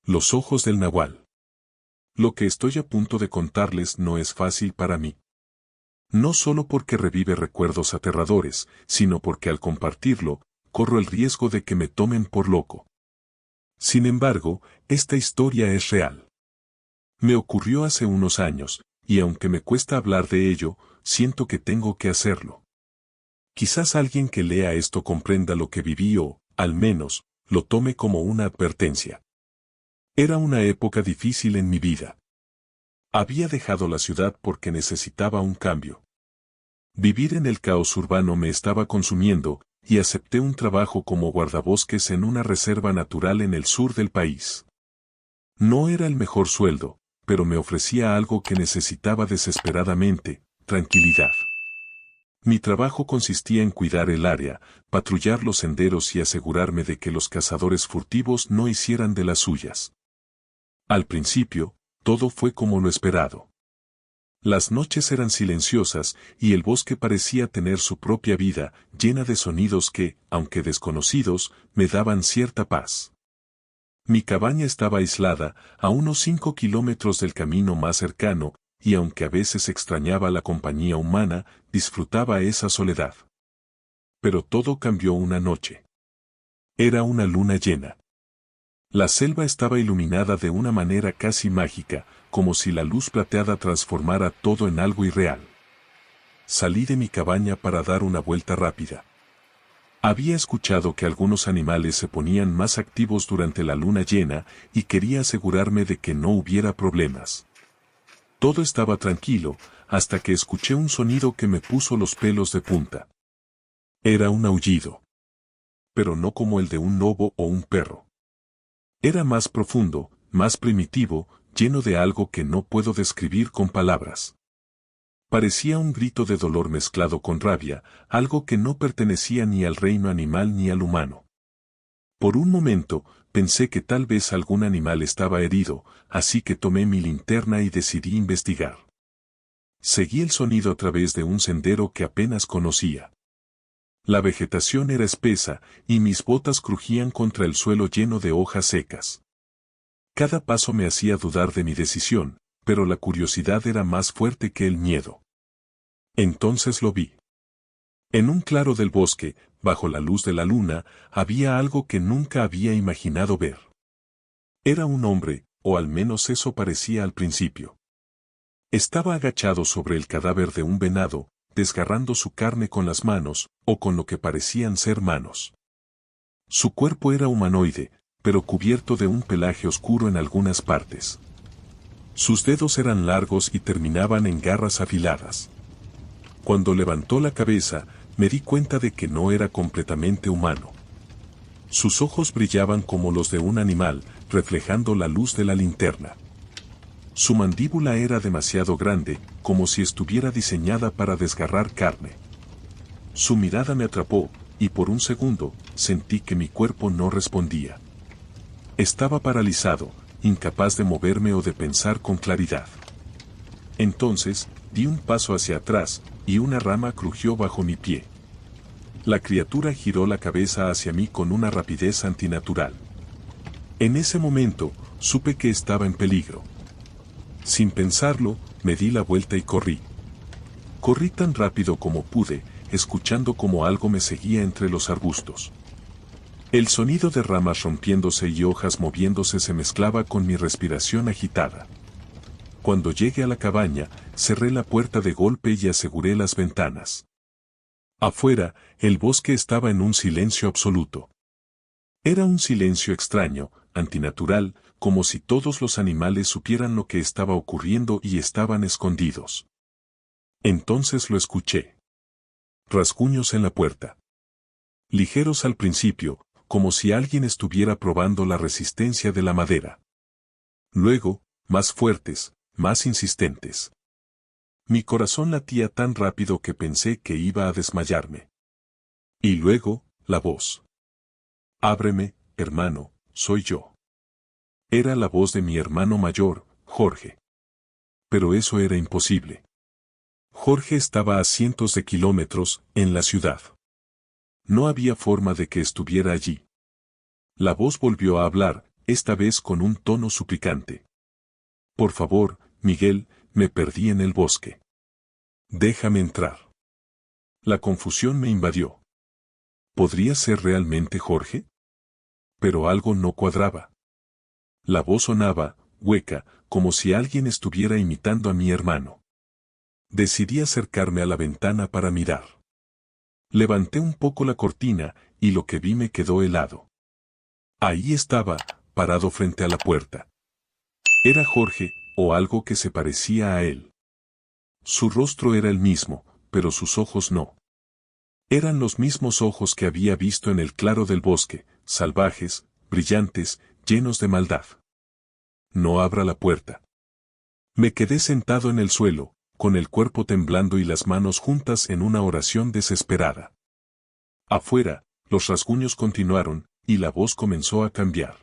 Los ojos del nahual. Lo que estoy a punto de contarles no es fácil para mí. No solo porque revive recuerdos aterradores, sino porque al compartirlo, corro el riesgo de que me tomen por loco. Sin embargo, esta historia es real. Me ocurrió hace unos años, y aunque me cuesta hablar de ello, siento que tengo que hacerlo. Quizás alguien que lea esto comprenda lo que viví o, al menos, lo tome como una advertencia. Era una época difícil en mi vida. Había dejado la ciudad porque necesitaba un cambio. Vivir en el caos urbano me estaba consumiendo, y acepté un trabajo como guardabosques en una reserva natural en el sur del país. No era el mejor sueldo, pero me ofrecía algo que necesitaba desesperadamente: tranquilidad. Mi trabajo consistía en cuidar el área, patrullar los senderos y asegurarme de que los cazadores furtivos no hicieran de las suyas. Al principio, todo fue como lo esperado. Las noches eran silenciosas y el bosque parecía tener su propia vida, llena de sonidos que, aunque desconocidos, me daban cierta paz. Mi cabaña estaba aislada, a unos 5 kilómetros del camino más cercano, y aunque a veces extrañaba la compañía humana, disfrutaba esa soledad. Pero todo cambió una noche. Era una luna llena. La selva estaba iluminada de una manera casi mágica, como si la luz plateada transformara todo en algo irreal. Salí de mi cabaña para dar una vuelta rápida. Había escuchado que algunos animales se ponían más activos durante la luna llena y quería asegurarme de que no hubiera problemas. Todo estaba tranquilo, hasta que escuché un sonido que me puso los pelos de punta. Era un aullido. Pero no como el de un lobo o un perro. Era más profundo, más primitivo, lleno de algo que no puedo describir con palabras. Parecía un grito de dolor mezclado con rabia, algo que no pertenecía ni al reino animal ni al humano. Por un momento, pensé que tal vez algún animal estaba herido, así que tomé mi linterna y decidí investigar. Seguí el sonido a través de un sendero que apenas conocía. La vegetación era espesa, y mis botas crujían contra el suelo lleno de hojas secas. Cada paso me hacía dudar de mi decisión, pero la curiosidad era más fuerte que el miedo. Entonces lo vi. En un claro del bosque, bajo la luz de la luna, había algo que nunca había imaginado ver. Era un hombre, o al menos eso parecía al principio. Estaba agachado sobre el cadáver de un venado, desgarrando su carne con las manos, o con lo que parecían ser manos. Su cuerpo era humanoide, pero cubierto de un pelaje oscuro en algunas partes. Sus dedos eran largos y terminaban en garras afiladas. Cuando levantó la cabeza, me di cuenta de que no era completamente humano. Sus ojos brillaban como los de un animal, reflejando la luz de la linterna. Su mandíbula era demasiado grande, como si estuviera diseñada para desgarrar carne. Su mirada me atrapó, y por un segundo, sentí que mi cuerpo no respondía. Estaba paralizado, incapaz de moverme o de pensar con claridad. Entonces, di un paso hacia atrás, y una rama crujió bajo mi pie. La criatura giró la cabeza hacia mí con una rapidez antinatural. En ese momento, supe que estaba en peligro. Sin pensarlo, me di la vuelta y corrí. Corrí tan rápido como pude, escuchando como algo me seguía entre los arbustos. El sonido de ramas rompiéndose y hojas moviéndose se mezclaba con mi respiración agitada. Cuando llegué a la cabaña, cerré la puerta de golpe y aseguré las ventanas. Afuera, el bosque estaba en un silencio absoluto. Era un silencio extraño, antinatural, como si todos los animales supieran lo que estaba ocurriendo y estaban escondidos. Entonces lo escuché. Rasguños en la puerta. Ligeros al principio, como si alguien estuviera probando la resistencia de la madera. Luego, más fuertes, más insistentes. Mi corazón latía tan rápido que pensé que iba a desmayarme. Y luego, la voz. Ábreme, hermano, soy yo. Era la voz de mi hermano mayor, Jorge. Pero eso era imposible. Jorge estaba a cientos de kilómetros, en la ciudad. No había forma de que estuviera allí. La voz volvió a hablar, esta vez con un tono suplicante. Por favor, Miguel, me perdí en el bosque. Déjame entrar. La confusión me invadió. ¿Podría ser realmente Jorge? Pero algo no cuadraba. La voz sonaba, hueca, como si alguien estuviera imitando a mi hermano. Decidí acercarme a la ventana para mirar. Levanté un poco la cortina, y lo que vi me quedó helado. Ahí estaba, parado frente a la puerta. Era Jorge, o algo que se parecía a él. Su rostro era el mismo, pero sus ojos no. Eran los mismos ojos que había visto en el claro del bosque, salvajes, brillantes, llenos de maldad. No abra la puerta. Me quedé sentado en el suelo, con el cuerpo temblando y las manos juntas en una oración desesperada. Afuera, los rasguños continuaron, y la voz comenzó a cambiar.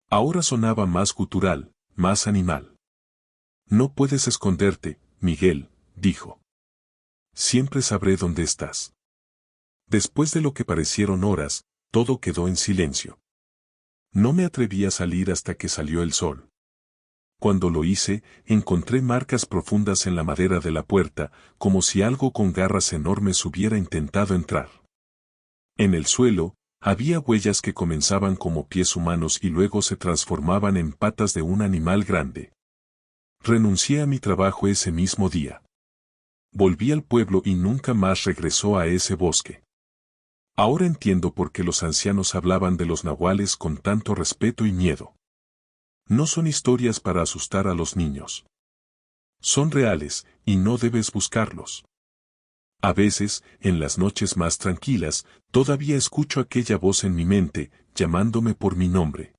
Ahora sonaba más gutural, más animal. No puedes esconderte, Miguel, dijo. Siempre sabré dónde estás. Después de lo que parecieron horas, todo quedó en silencio. No me atreví a salir hasta que salió el sol. Cuando lo hice, encontré marcas profundas en la madera de la puerta, como si algo con garras enormes hubiera intentado entrar. En el suelo, había huellas que comenzaban como pies humanos y luego se transformaban en patas de un animal grande. Renuncié a mi trabajo ese mismo día. Volví al pueblo y nunca más regresó a ese bosque. Ahora entiendo por qué los ancianos hablaban de los nahuales con tanto respeto y miedo. No son historias para asustar a los niños. Son reales, y no debes buscarlos. A veces, en las noches más tranquilas, todavía escucho aquella voz en mi mente, llamándome por mi nombre.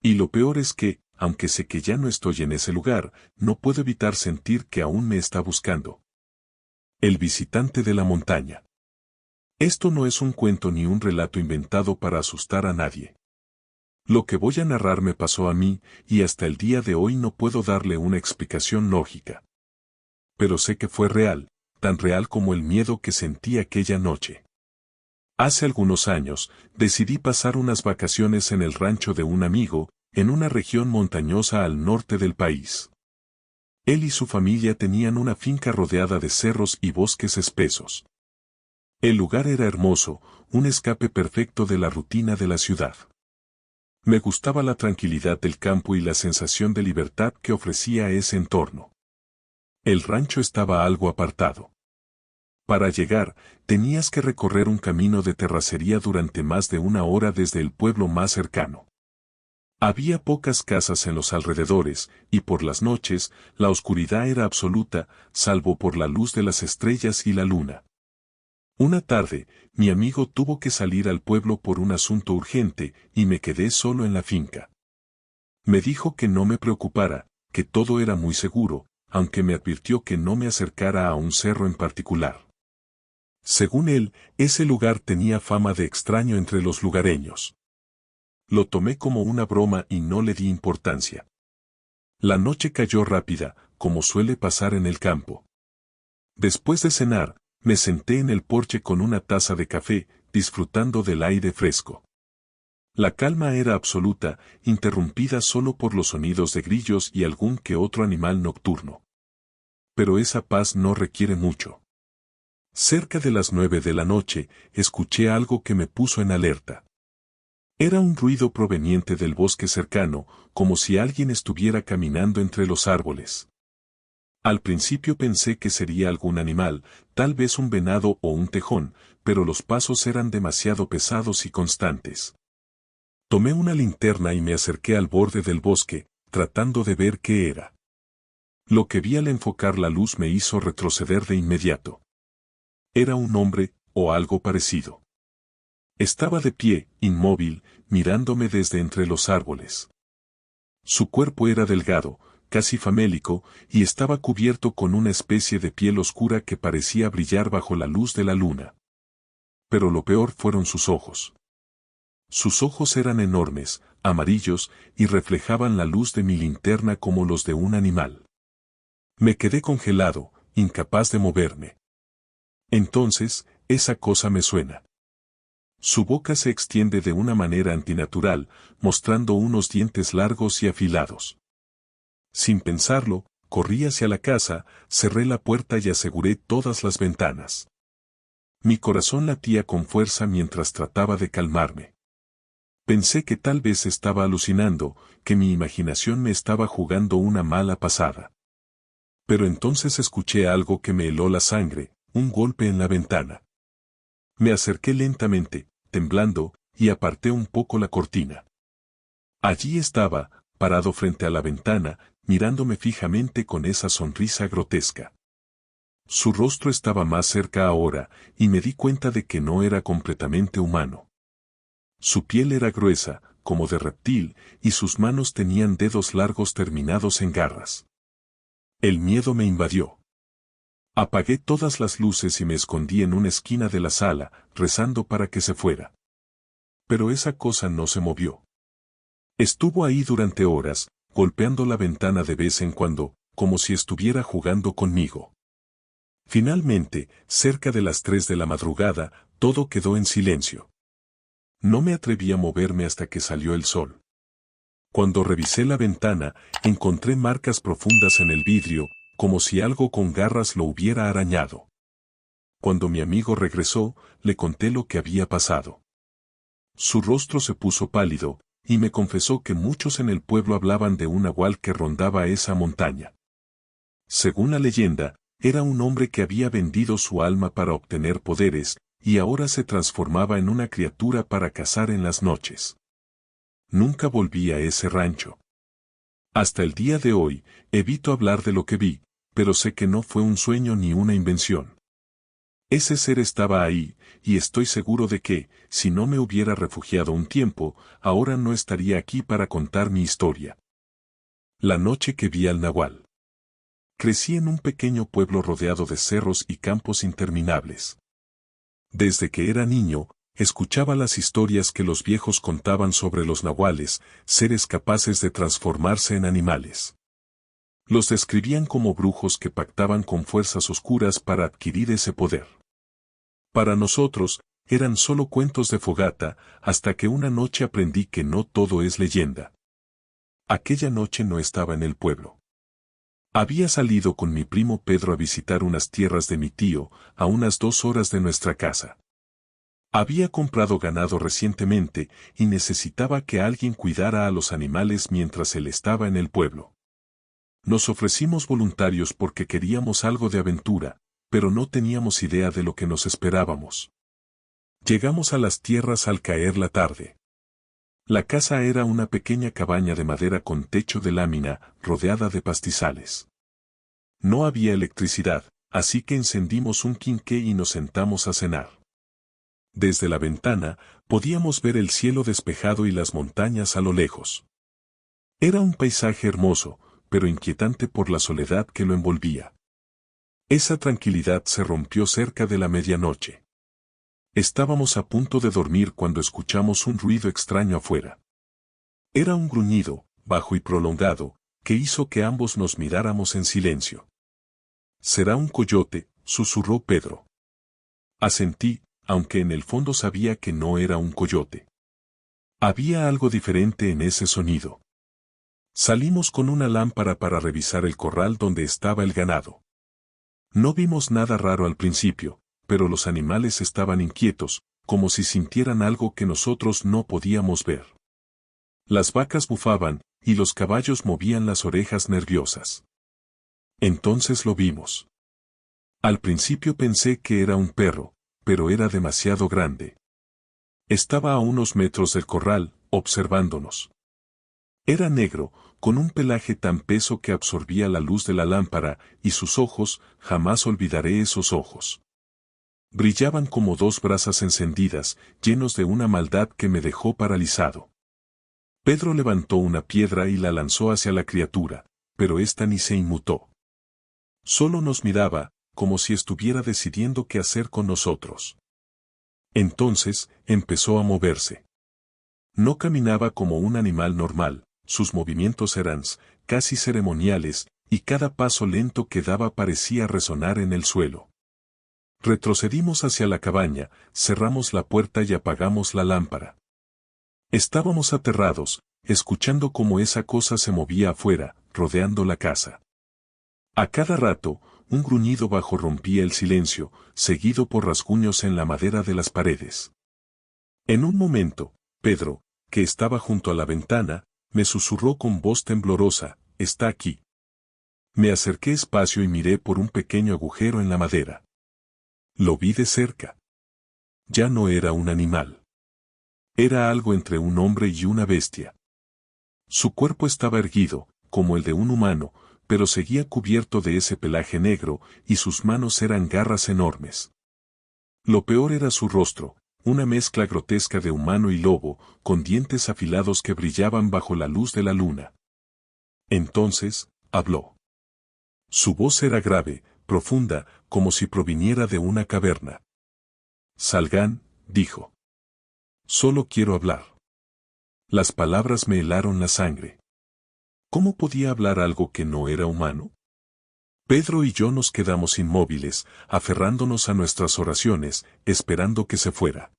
Y lo peor es que, aunque sé que ya no estoy en ese lugar, no puedo evitar sentir que aún me está buscando. El visitante de la montaña. Esto no es un cuento ni un relato inventado para asustar a nadie. Lo que voy a narrar me pasó a mí, y hasta el día de hoy no puedo darle una explicación lógica. Pero sé que fue real, tan real como el miedo que sentí aquella noche. Hace algunos años, decidí pasar unas vacaciones en el rancho de un amigo, en una región montañosa al norte del país. Él y su familia tenían una finca rodeada de cerros y bosques espesos. El lugar era hermoso, un escape perfecto de la rutina de la ciudad. Me gustaba la tranquilidad del campo y la sensación de libertad que ofrecía ese entorno. El rancho estaba algo apartado. Para llegar, tenías que recorrer un camino de terracería durante más de una hora desde el pueblo más cercano. Había pocas casas en los alrededores, y por las noches, la oscuridad era absoluta, salvo por la luz de las estrellas y la luna. Una tarde, mi amigo tuvo que salir al pueblo por un asunto urgente, y me quedé solo en la finca. Me dijo que no me preocupara, que todo era muy seguro, aunque me advirtió que no me acercara a un cerro en particular. Según él, ese lugar tenía fama de extraño entre los lugareños. Lo tomé como una broma y no le di importancia. La noche cayó rápida, como suele pasar en el campo. Después de cenar, me senté en el porche con una taza de café, disfrutando del aire fresco. La calma era absoluta, interrumpida solo por los sonidos de grillos y algún que otro animal nocturno. Pero esa paz no requiere mucho. Cerca de las 9 de la noche, escuché algo que me puso en alerta. Era un ruido proveniente del bosque cercano, como si alguien estuviera caminando entre los árboles. Al principio pensé que sería algún animal, tal vez un venado o un tejón, pero los pasos eran demasiado pesados y constantes. Tomé una linterna y me acerqué al borde del bosque, tratando de ver qué era. Lo que vi al enfocar la luz me hizo retroceder de inmediato. Era un hombre, o algo parecido. Estaba de pie, inmóvil, mirándome desde entre los árboles. Su cuerpo era delgado, casi famélico, y estaba cubierto con una especie de piel oscura que parecía brillar bajo la luz de la luna. Pero lo peor fueron sus ojos. Sus ojos eran enormes, amarillos, y reflejaban la luz de mi linterna como los de un animal. Me quedé congelado, incapaz de moverme. Entonces, esa cosa me suena. Su boca se extiende de una manera antinatural, mostrando unos dientes largos y afilados. Sin pensarlo, corrí hacia la casa, cerré la puerta y aseguré todas las ventanas. Mi corazón latía con fuerza mientras trataba de calmarme. Pensé que tal vez estaba alucinando, que mi imaginación me estaba jugando una mala pasada. Pero entonces escuché algo que me heló la sangre, un golpe en la ventana. Me acerqué lentamente, temblando, y aparté un poco la cortina. Allí estaba, parado frente a la ventana, mirándome fijamente con esa sonrisa grotesca. Su rostro estaba más cerca ahora, y me di cuenta de que no era completamente humano. Su piel era gruesa, como de reptil, y sus manos tenían dedos largos terminados en garras. El miedo me invadió. Apagué todas las luces y me escondí en una esquina de la sala, rezando para que se fuera. Pero esa cosa no se movió. Estuvo ahí durante horas, golpeando la ventana de vez en cuando, como si estuviera jugando conmigo. Finalmente, cerca de las 3 de la madrugada, todo quedó en silencio. No me atreví a moverme hasta que salió el sol. Cuando revisé la ventana, encontré marcas profundas en el vidrio, como si algo con garras lo hubiera arañado. Cuando mi amigo regresó, le conté lo que había pasado. Su rostro se puso pálido, y me confesó que muchos en el pueblo hablaban de un nahual que rondaba esa montaña. Según la leyenda, era un hombre que había vendido su alma para obtener poderes, y ahora se transformaba en una criatura para cazar en las noches. Nunca volví a ese rancho. Hasta el día de hoy, evito hablar de lo que vi, pero sé que no fue un sueño ni una invención. Ese ser estaba ahí, y estoy seguro de que, si no me hubiera refugiado un tiempo, ahora no estaría aquí para contar mi historia. La noche que vi al nahual. Crecí en un pequeño pueblo rodeado de cerros y campos interminables. Desde que era niño, escuchaba las historias que los viejos contaban sobre los nahuales, seres capaces de transformarse en animales. Los describían como brujos que pactaban con fuerzas oscuras para adquirir ese poder. Para nosotros, eran solo cuentos de fogata, hasta que una noche aprendí que no todo es leyenda. Aquella noche no estaba en el pueblo. Había salido con mi primo Pedro a visitar unas tierras de mi tío, a unas 2 horas de nuestra casa. Había comprado ganado recientemente y necesitaba que alguien cuidara a los animales mientras él estaba en el pueblo. Nos ofrecimos voluntarios porque queríamos algo de aventura, pero no teníamos idea de lo que nos esperábamos. Llegamos a las tierras al caer la tarde. La casa era una pequeña cabaña de madera con techo de lámina, rodeada de pastizales. No había electricidad, así que encendimos un quinqué y nos sentamos a cenar. Desde la ventana, podíamos ver el cielo despejado y las montañas a lo lejos. Era un paisaje hermoso, pero inquietante por la soledad que lo envolvía. Esa tranquilidad se rompió cerca de la medianoche. Estábamos a punto de dormir cuando escuchamos un ruido extraño afuera. Era un gruñido, bajo y prolongado, que hizo que ambos nos miráramos en silencio. «¿Será un coyote?», susurró Pedro. Asentí, aunque en el fondo sabía que no era un coyote. Había algo diferente en ese sonido. Salimos con una lámpara para revisar el corral donde estaba el ganado. No vimos nada raro al principio, pero los animales estaban inquietos, como si sintieran algo que nosotros no podíamos ver. Las vacas bufaban, y los caballos movían las orejas nerviosas. Entonces lo vimos. Al principio pensé que era un perro, pero era demasiado grande. Estaba a unos metros del corral, observándonos. Era negro, con un pelaje tan peso que absorbía la luz de la lámpara, y sus ojos, jamás olvidaré esos ojos. Brillaban como 2 brasas encendidas, llenos de una maldad que me dejó paralizado. Pedro levantó una piedra y la lanzó hacia la criatura, pero ésta ni se inmutó. Solo nos miraba, como si estuviera decidiendo qué hacer con nosotros. Entonces, empezó a moverse. No caminaba como un animal normal, sus movimientos eran casi ceremoniales, y cada paso lento que daba parecía resonar en el suelo. Retrocedimos hacia la cabaña, cerramos la puerta y apagamos la lámpara. Estábamos aterrados, escuchando cómo esa cosa se movía afuera, rodeando la casa. A cada rato, un gruñido bajo rompía el silencio, seguido por rasguños en la madera de las paredes. En un momento, Pedro, que estaba junto a la ventana, me susurró con voz temblorosa, «Está aquí». Me acerqué despacio y miré por un pequeño agujero en la madera. Lo vi de cerca. Ya no era un animal. Era algo entre un hombre y una bestia. Su cuerpo estaba erguido, como el de un humano, pero seguía cubierto de ese pelaje negro, y sus manos eran garras enormes. Lo peor era su rostro, una mezcla grotesca de humano y lobo, con dientes afilados que brillaban bajo la luz de la luna. Entonces, habló. Su voz era grave, profunda, como si proviniera de una caverna. «Salgan», dijo. «Solo quiero hablar». Las palabras me helaron la sangre. ¿Cómo podía hablar algo que no era humano? Pedro y yo nos quedamos inmóviles, aferrándonos a nuestras oraciones, esperando que se fuera.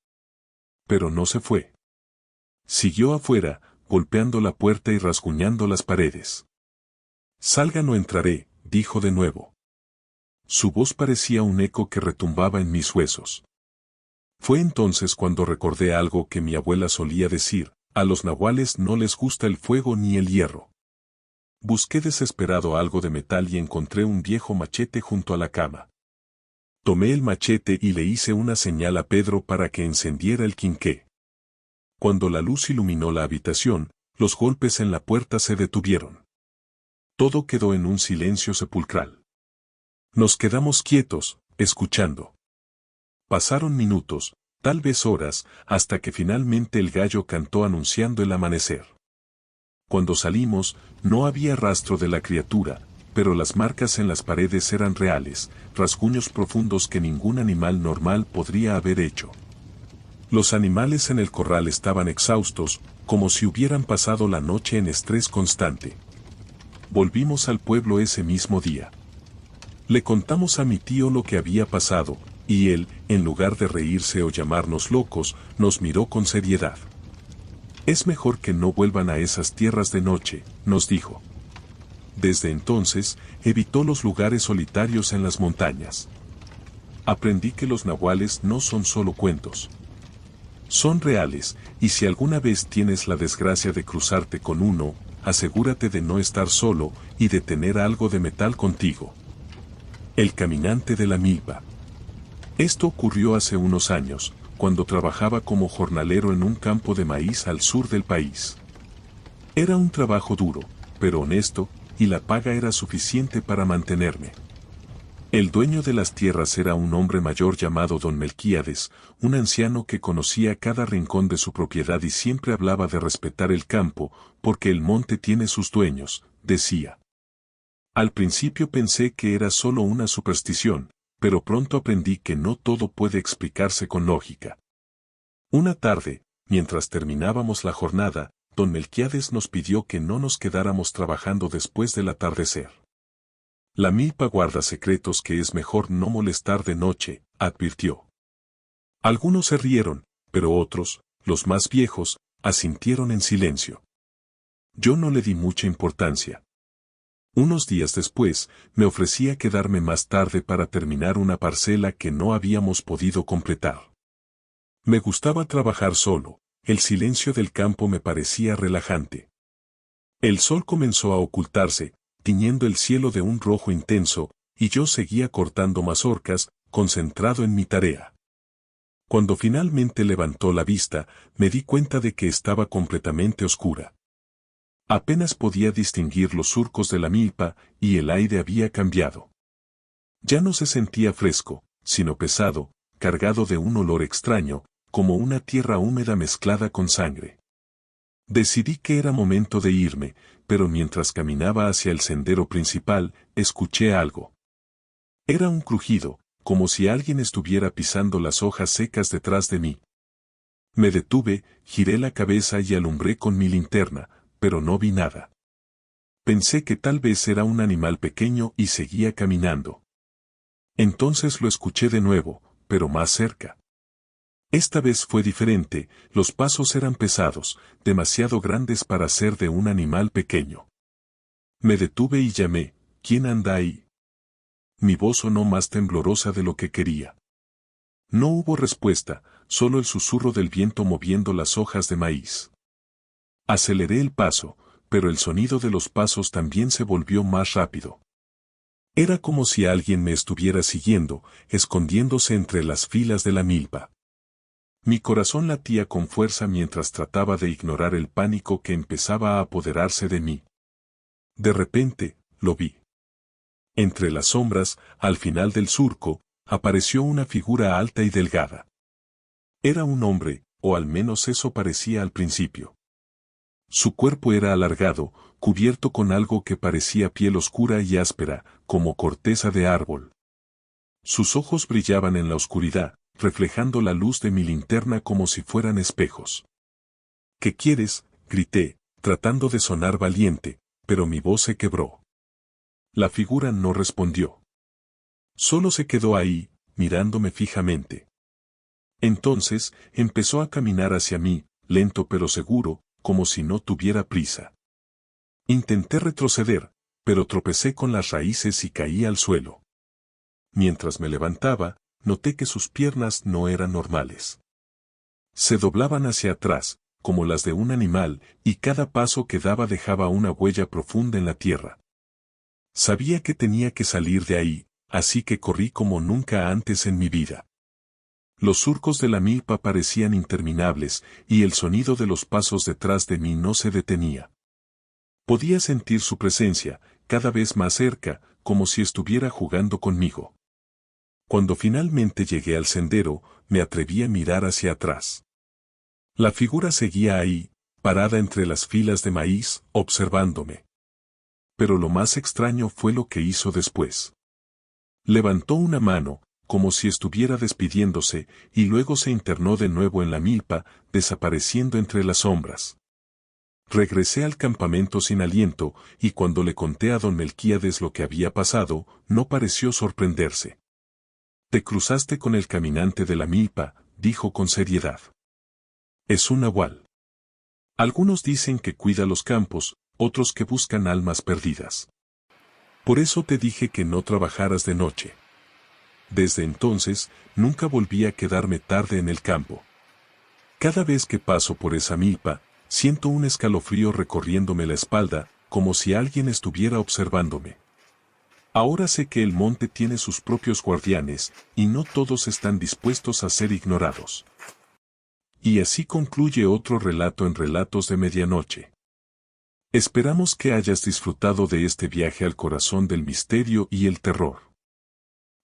Pero no se fue. Siguió afuera, golpeando la puerta y rasguñando las paredes. «Salgan o entraré», dijo de nuevo. Su voz parecía un eco que retumbaba en mis huesos. Fue entonces cuando recordé algo que mi abuela solía decir: a los nahuales no les gusta el fuego ni el hierro. Busqué desesperado algo de metal y encontré un viejo machete junto a la cama. Tomé el machete y le hice una señal a Pedro para que encendiera el quinqué. Cuando la luz iluminó la habitación, los golpes en la puerta se detuvieron. Todo quedó en un silencio sepulcral. Nos quedamos quietos, escuchando. Pasaron minutos, tal vez horas, hasta que finalmente el gallo cantó anunciando el amanecer. Cuando salimos, no había rastro de la criatura, pero las marcas en las paredes eran reales, rasguños profundos que ningún animal normal podría haber hecho. Los animales en el corral estaban exhaustos, como si hubieran pasado la noche en estrés constante. Volvimos al pueblo ese mismo día. Le contamos a mi tío lo que había pasado, y él, en lugar de reírse o llamarnos locos, nos miró con seriedad. «Es mejor que no vuelvan a esas tierras de noche», nos dijo. Desde entonces, evitó los lugares solitarios en las montañas. Aprendí que los nahuales no son solo cuentos. Son reales, y si alguna vez tienes la desgracia de cruzarte con uno, asegúrate de no estar solo y de tener algo de metal contigo. El caminante de la milpa. Esto ocurrió hace unos años, cuando trabajaba como jornalero en un campo de maíz al sur del país. Era un trabajo duro, pero honesto, y la paga era suficiente para mantenerme. El dueño de las tierras era un hombre mayor llamado don Melquíades, un anciano que conocía cada rincón de su propiedad y siempre hablaba de respetar el campo, porque el monte tiene sus dueños, decía. Al principio pensé que era solo una superstición, pero pronto aprendí que no todo puede explicarse con lógica. Una tarde, mientras terminábamos la jornada, don Melquíades nos pidió que no nos quedáramos trabajando después del atardecer. La milpa guarda secretos que es mejor no molestar de noche, advirtió. Algunos se rieron, pero otros, los más viejos, asintieron en silencio. Yo no le di mucha importancia. Unos días después, me ofrecía quedarme más tarde para terminar una parcela que no habíamos podido completar. Me gustaba trabajar solo, el silencio del campo me parecía relajante. El sol comenzó a ocultarse, tiñendo el cielo de un rojo intenso, y yo seguía cortando mazorcas, concentrado en mi tarea. Cuando finalmente levantó la vista, me di cuenta de que estaba completamente oscura. Apenas podía distinguir los surcos de la milpa, y el aire había cambiado. Ya no se sentía fresco, sino pesado, cargado de un olor extraño, como una tierra húmeda mezclada con sangre. Decidí que era momento de irme, pero mientras caminaba hacia el sendero principal, escuché algo. Era un crujido, como si alguien estuviera pisando las hojas secas detrás de mí. Me detuve, giré la cabeza y alumbré con mi linterna, pero no vi nada. Pensé que tal vez era un animal pequeño y seguía caminando. Entonces lo escuché de nuevo, pero más cerca. Esta vez fue diferente, los pasos eran pesados, demasiado grandes para ser de un animal pequeño. Me detuve y llamé, ¿quién anda ahí? Mi voz sonó más temblorosa de lo que quería. No hubo respuesta, solo el susurro del viento moviendo las hojas de maíz. Aceleré el paso, pero el sonido de los pasos también se volvió más rápido. Era como si alguien me estuviera siguiendo, escondiéndose entre las filas de la milpa. Mi corazón latía con fuerza mientras trataba de ignorar el pánico que empezaba a apoderarse de mí. De repente, lo vi. Entre las sombras, al final del surco, apareció una figura alta y delgada. Era un hombre, o al menos eso parecía al principio. Su cuerpo era alargado, cubierto con algo que parecía piel oscura y áspera, como corteza de árbol. Sus ojos brillaban en la oscuridad, reflejando la luz de mi linterna como si fueran espejos. ¿Qué quieres?, grité, tratando de sonar valiente, pero mi voz se quebró. La figura no respondió. Solo se quedó ahí, mirándome fijamente. Entonces, empezó a caminar hacia mí, lento pero seguro, como si no tuviera prisa. Intenté retroceder, pero tropecé con las raíces y caí al suelo. Mientras me levantaba, noté que sus piernas no eran normales. Se doblaban hacia atrás, como las de un animal, y cada paso que daba dejaba una huella profunda en la tierra. Sabía que tenía que salir de ahí, así que corrí como nunca antes en mi vida. Los surcos de la milpa parecían interminables, y el sonido de los pasos detrás de mí no se detenía. Podía sentir su presencia, cada vez más cerca, como si estuviera jugando conmigo. Cuando finalmente llegué al sendero, me atreví a mirar hacia atrás. La figura seguía ahí, parada entre las filas de maíz, observándome. Pero lo más extraño fue lo que hizo después. Levantó una mano, como si estuviera despidiéndose, y luego se internó de nuevo en la milpa, desapareciendo entre las sombras. Regresé al campamento sin aliento, y cuando le conté a don Melquíades lo que había pasado, no pareció sorprenderse. «Te cruzaste con el caminante de la milpa», dijo con seriedad. «Es un nahual. Algunos dicen que cuida los campos, otros que buscan almas perdidas. Por eso te dije que no trabajaras de noche». Desde entonces, nunca volví a quedarme tarde en el campo. Cada vez que paso por esa milpa, siento un escalofrío recorriéndome la espalda, como si alguien estuviera observándome. Ahora sé que el monte tiene sus propios guardianes, y no todos están dispuestos a ser ignorados. Y así concluye otro relato en Relatos de Medianoche. Esperamos que hayas disfrutado de este viaje al corazón del misterio y el terror.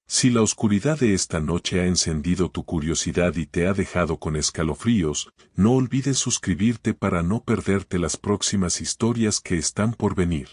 Si la oscuridad de esta noche ha encendido tu curiosidad y te ha dejado con escalofríos, no olvides suscribirte para no perderte las próximas historias que están por venir.